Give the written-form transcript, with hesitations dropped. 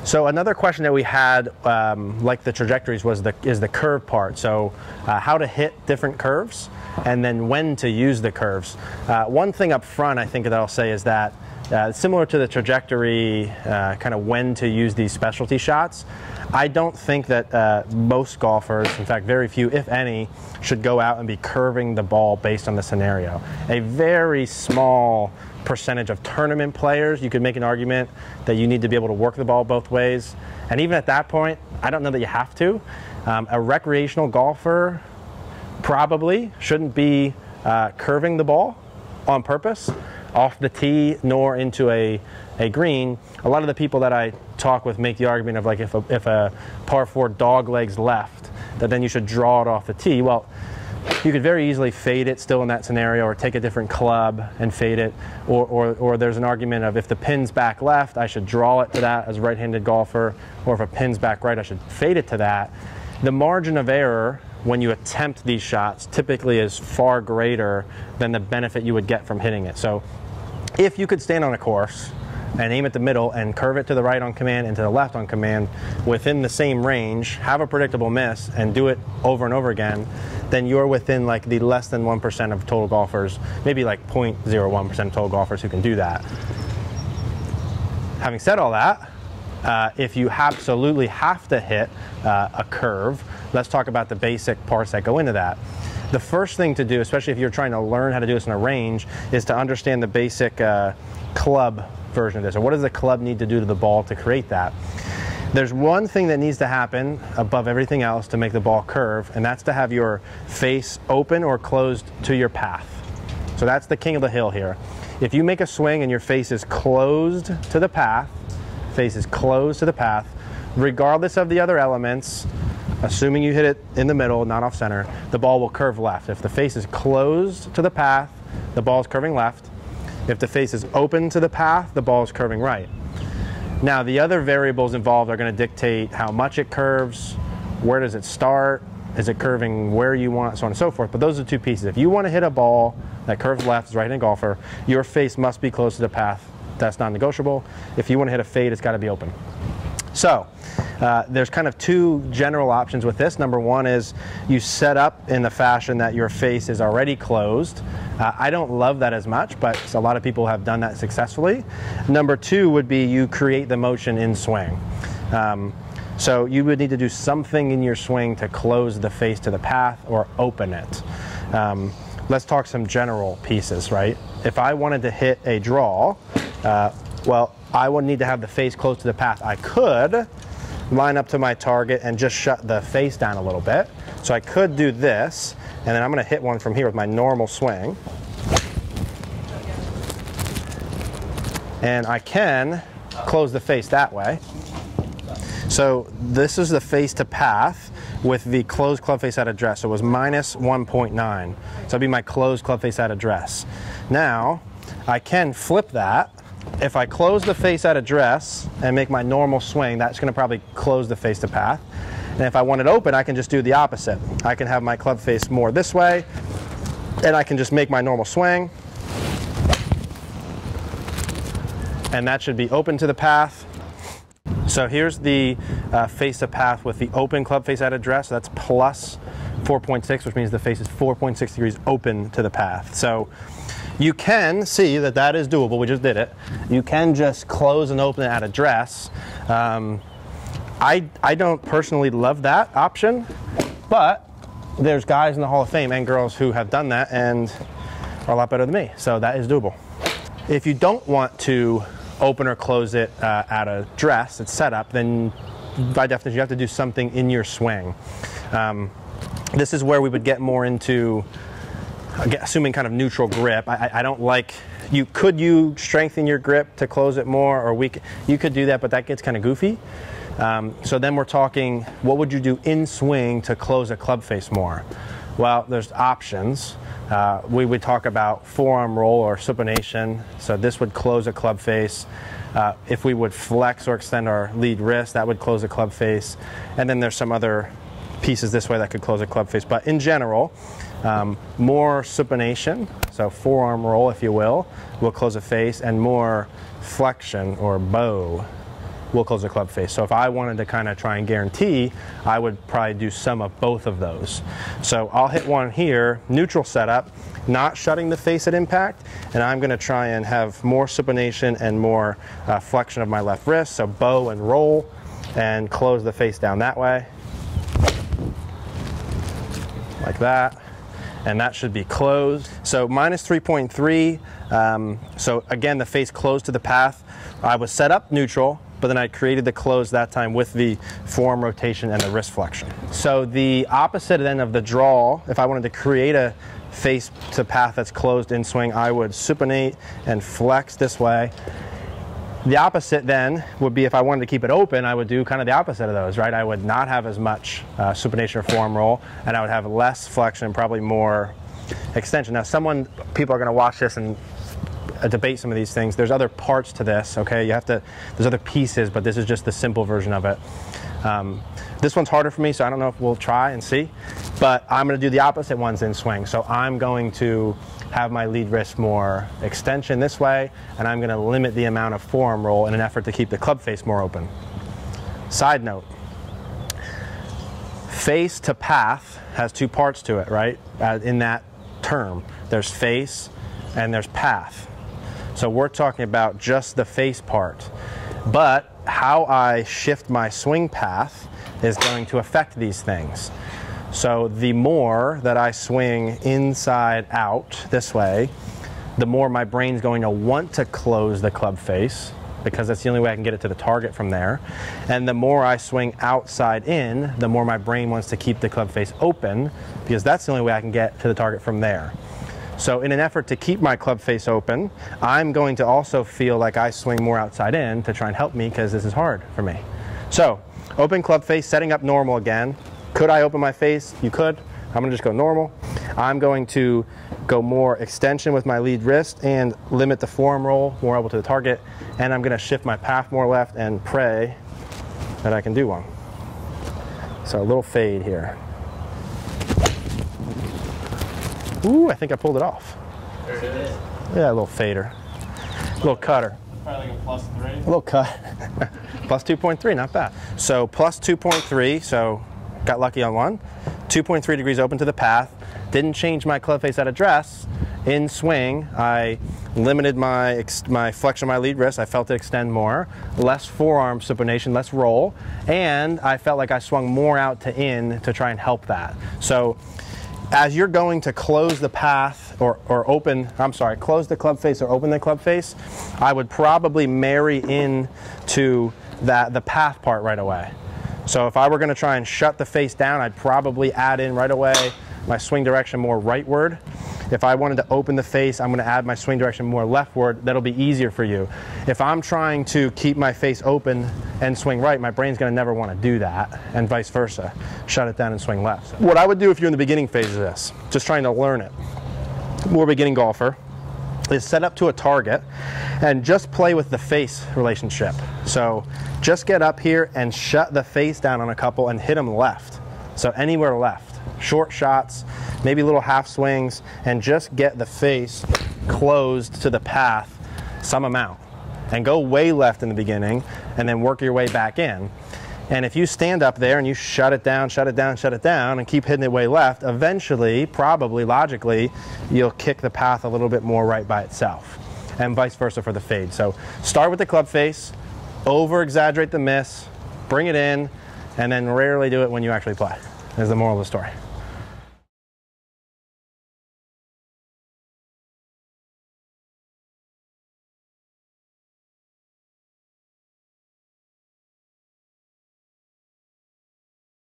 So another question that we had, like the trajectories, is the curve part. So how to hit different curves, and then when to use the curves. One thing up front I think that I'll say is that similar to the trajectory, kind of when to use these specialty shots, I don't think that most golfers, in fact very few, if any, should go out and be curving the ball based on the scenario. A very small percentage of tournament players, you could make an argument that you need to be able to work the ball both ways. And even at that point, I don't know that you have to. A recreational golfer probably shouldn't be curving the ball on purpose off the tee nor into a green. A lot of the people that I talk with make the argument of, like, if a par 4 dog legs left, that then you should draw it off the tee. Well, you could very easily fade it still in that scenario, or take a different club and fade it, or there's an argument of, if the pin's back left, I should draw it to that as a right-handed golfer, or if a pin's back right, I should fade it to that. The margin of error when you attempt these shots typically is far greater than the benefit you would get from hitting it. So if you could stand on a course and aim at the middle and curve it to the right on command and to the left on command within the same range, have a predictable miss, and do it over and over again, then you're within like the less than 1% of total golfers, maybe like 0.01% of total golfers who can do that. Having said all that, if you absolutely have to hit a curve, let's talk about the basic parts that go into that. The first thing to do, especially if you're trying to learn how to do this in a range, is to understand the basic club version of this, or what does the club need to do to the ball to create that. There's one thing that needs to happen above everything else to make the ball curve, and that's to have your face open or closed to your path. So that's the king of the hill here. If you make a swing and your face is closed to the path, regardless of the other elements, assuming you hit it in the middle, not off center, the ball will curve left. If the face is closed to the path, the ball is curving left. If the face is open to the path, the ball is curving right. Now, the other variables involved are going to dictate how much it curves, where does it start, is it curving where you want, so on and so forth. But those are the two pieces. If you want to hit a ball that curves left as a right-handed golfer, your face must be close to the path. That's non-negotiable. If you want to hit a fade, it's got to be open. So there's kind of two general options with this. Number one is you set up in the fashion that your face is already closed. I don't love that as much, but a lot of people have done that successfully. Number two would be you create the motion in swing. So you would need to do something in your swing to close the face to the path or open it. Let's talk some general pieces, right? If I wanted to hit a draw, well, I would need to have the face close to the path. I could line up to my target and just shut the face down a little bit. So I could do this, and then I'm going to hit one from here with my normal swing. And I can close the face that way. So this is the face to path with the closed club face at address. So it was minus 1.9. So that'd be my closed club face at address. Now, I can flip that. If I close the face at address and make my normal swing, that's going to probably close the face to path. And if I want it open, I can just do the opposite. I can have my club face more this way, and I can just make my normal swing. And that should be open to the path. So here's the face to path with the open club face at address. So that's plus 4.6, which means the face is 4.6 degrees open to the path. So you can see that that is doable. We just did it. You can just close and open it at address. I don't personally love that option, but there's guys in the Hall of Fame and girls who have done that and are a lot better than me. So that is doable. If you don't want to open or close it at address, it's set up, then by definition you have to do something in your swing. This is where we would get more into assuming kind of neutral grip. I don't like, could you strengthen your grip to close it more, or you could do that, but that gets kind of goofy. So then we're talking, what would you do in swing to close a club face more? Well, there's options. We would talk about forearm roll or supination. So this would close a club face. If we would flex or extend our lead wrist, that would close a club face. And then there's some other pieces this way that could close a club face. But in general, more supination, so forearm roll if you will close a face, and more flexion or bow will close the club face. So if I wanted to kind of try and guarantee, I would probably do some of both of those. So I'll hit one here, neutral setup, not shutting the face at impact, and I'm going to try and have more supination and more flexion of my left wrist. So bow and roll, and close the face down that way, like that. And that should be closed. So minus 3.3. So again, the face closed to the path. I was set up neutral, but then I created the close that time with the forearm rotation and the wrist flexion. So the opposite then of the draw, if I wanted to create a face to path that's closed in swing, I would supinate and flex this way. The opposite then would be if I wanted to keep it open, I would do kind of the opposite of those, right? I would not have as much supination or forearm roll, and I would have less flexion, probably more extension. Now, people are going to watch this and debate some of these things. There's other parts to this, okay? There's other pieces, but this is just the simple version of it. This one's harder for me, so I don't know if we'll try and see, but I'm going to do the opposite ones in swing. So I'm going to have my lead wrist more extension this way, and I'm going to limit the amount of forearm roll in an effort to keep the club face more open. Side note, face to path has two parts to it, right? In that term, there's face and there's path. So we're talking about just the face part, but how I shift my swing path is going to affect these things. So the more that I swing inside out this way, the more my brain's going to want to close the club face, because that's the only way I can get it to the target from there. And the more I swing outside in, the more my brain wants to keep the club face open, because that's the only way I can get to the target from there. So in an effort to keep my club face open, I'm going to also feel like I swing more outside in to try and help me, because this is hard for me. So open club face, setting up normal again. Could I open my face? You could. I'm going to just go normal. I'm going to go more extension with my lead wrist and limit the forearm roll, more able to the target. And I'm going to shift my path more left and pray that I can do one. So a little fade here. Ooh, I think I pulled it off. There it is. Yeah, a little fader. A little cutter. Probably like a +3. A little cut. Plus 2.3, not bad. So plus 2.3, so got lucky on one. 2.3 degrees open to the path. Didn't change my club face at address. In swing, I limited my flexion of my lead wrist. I felt it extend more. Less forearm supination, less roll. And I felt like I swung more out to in to try and help that. So as you're going to close the path close the club face or open the club face, I would probably marry in to the path part right away. So if I were going to try and shut the face down, I'd probably add in right away my swing direction more rightward. If I wanted to open the face, I'm going to add my swing direction more leftward. That'll be easier for you. If I'm trying to keep my face open and swing right, my brain's going to never want to do that, and vice versa. Shut it down and swing left. So what I would do if you're in the beginning phase of this, just trying to learn it, more beginning golfer, is set up to a target and just play with the face relationship. So just get up here and shut the face down on a couple and hit them left. So anywhere left. Short shots, maybe little half swings, and just get the face closed to the path some amount. And go way left in the beginning and then work your way back in. And if you stand up there and you shut it down, shut it down, shut it down, and keep hitting it way left, eventually, probably, logically, you'll kick the path a little bit more right by itself. And vice versa for the fade. So start with the club face, over-exaggerate the miss, bring it in, and then rarely do it when you actually play, is the moral of the story.